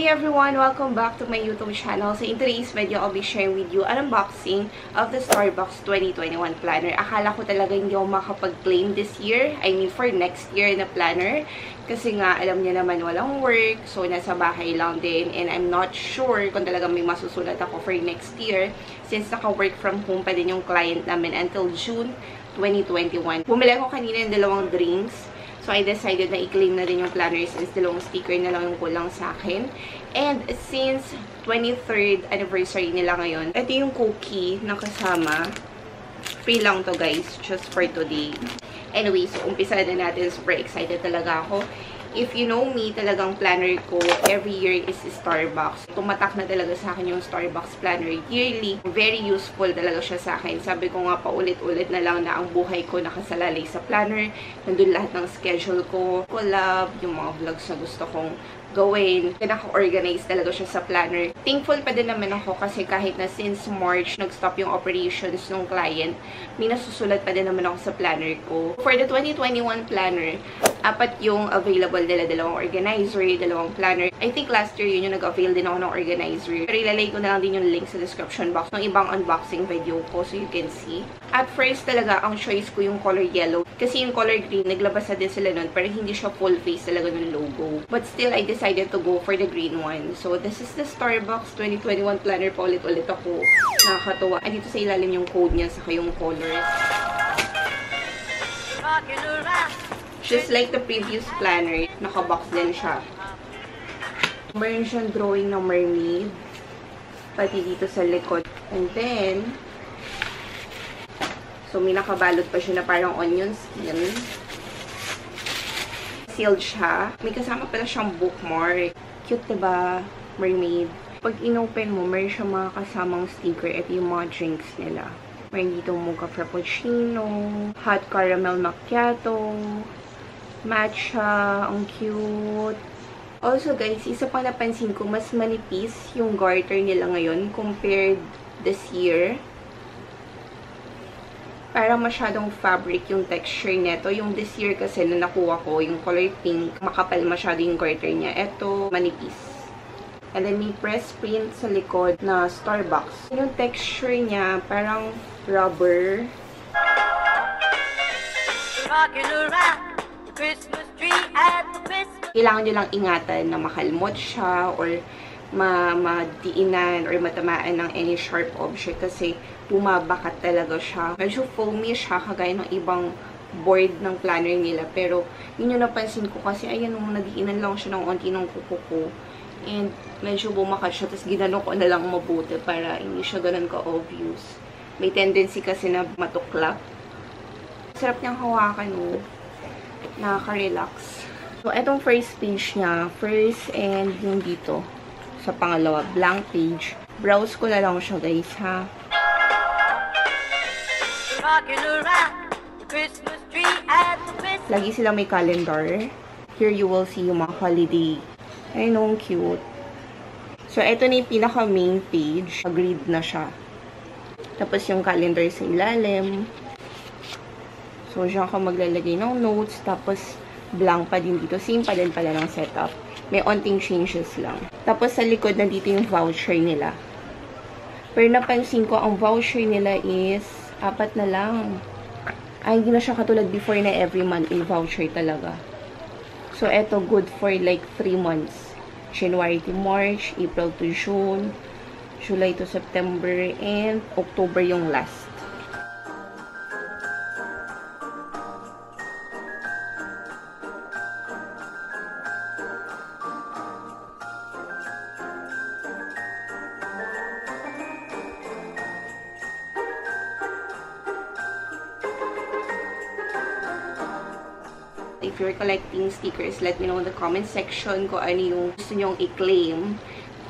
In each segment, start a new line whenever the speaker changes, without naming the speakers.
everyone! Welcome back to my YouTube channel. So in today's video, I'll be sharing with you an unboxing of the Starbucks 2021 planner. Akala ko talaga hindi ako makapag-claim this year. I mean, for next year na planner. Kasi nga, alam niyo naman, walang work. So, nasa bahay lang din. And I'm not sure kung talaga may masusulat ako for next year. Since naka-work from home pa din yung client namin until June 2021. Bumili ako kanina ng dalawang drinks. So, I decided na i-claim na din yung planner since dalawang sticker na lang yung kulang sa akin. And since 23rd anniversary nila ngayon, ito yung cookie na kasama. Free lang to guys, just for today. Anyway, so umpisa na natin. Super excited talaga ako. If you know me, talagang planner ko every year is Starbucks. Tumatak na talaga sa akin yung Starbucks planner yearly. Very useful talaga siya sa akin. Sabi ko nga paulit-ulit na lang na ang buhay ko nakasalalay sa planner. Nandun lahat ng schedule ko, collab, yung mga vlogs na gusto kong gawin. Naka-organize talaga siya sa planner. Thankful pa din naman ako kasi kahit na since March, nag-stop yung operations ng client, may nasusulat pa din naman ako sa planner ko. For the 2021 planner, apat yung available nila, dalawang organizer, dalawang planner. I think last year yun yung nag-avail din ako ng organizer. Pero ilalagay ko na lang din yung link sa description box ng ibang unboxing video ko so you can see. At first talaga, ang choice ko yung color yellow. Kasi yung color green, naglabas na din sila nun, pero hindi siya full face talaga ng logo. But still, I decided to go for the green one. So, this is the Starbucks 2021 planner. Paulit-ulit ako. Nakakatuwa. Andito sa ilalim yung code niya, saka yung colors. Just like the previous planner, nakabox din siya. Meron siyang drawing ng mermaid. Pati dito sa likod. And then, so, may nakabalot pa siya na parang onion skin. Sealed siya. May kasama pala siyang bookmark. Cute, diba? Mermaid. Pag inopen mo, meron siyang mga kasamang sticker. Ito yung mga drinks nila. Meron dito mocha frappuccino, hot caramel macchiato, matcha. Ang cute. Also, guys, isa pang napansin ko, mas manipis yung garter nila ngayon compared this year. Parang masyadong fabric yung texture nito. Yung this year kasi na nakuha ko, yung color pink, makapal masyado yung garter niya. Ito, manipis. And then may press print sa likod na Starbucks. Yung texture niya, parang rubber. Kailangan nyo lang ingatan na makalmot siya or madiinan or matamaan ng any sharp object kasi bumabakat talaga siya. Medyo foamy siya kagaya ng ibang board ng planner nila. Pero yun yung napansin ko kasi ayan nung nadiinan lang siya ng onti ng kuko ko. And medyo bumakat siya. Tapos ginano ko na lang mabuti para hindi siya ganun ka-obvious. May tendency kasi na matuklap. Sarap niyang hawakan mo. Nakaka-relax. So, etong first page niya. First and yung dito. Sa pangalawa, blank page. Browse ko na lang siya, guys, ha? Lagi silang may calendar. Here you will see yung mga holiday. I know, cute. So, ito na yung pinaka-main page. Agreed na siya. Tapos yung calendar sa ilalim. So, diyan ka maglalagay ng notes. Tapos, blank pa din dito. Same pa din pala ng setup. May onting changes lang. Tapos, sa likod, nandito yung voucher nila. Pero napansin ko, ang voucher nila is 4 na lang. Ay, hindi na siya katulad before na every month may voucher talaga. So, eto good for like 3 months. January to March, April to June, July to September, and October yung last. If you're collecting stickers, let me know in the comment section kung ano yung gusto nyong i-claim.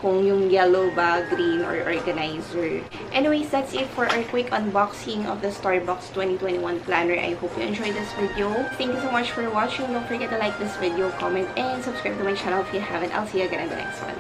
Kung yung yellow ba, green, or organizer. Anyways, that's it for our quick unboxing of the Starbucks 2021 planner. I hope you enjoyed this video. Thank you so much for watching. Don't forget to like this video, comment, and subscribe to my channel if you haven't. I'll see you again in the next one.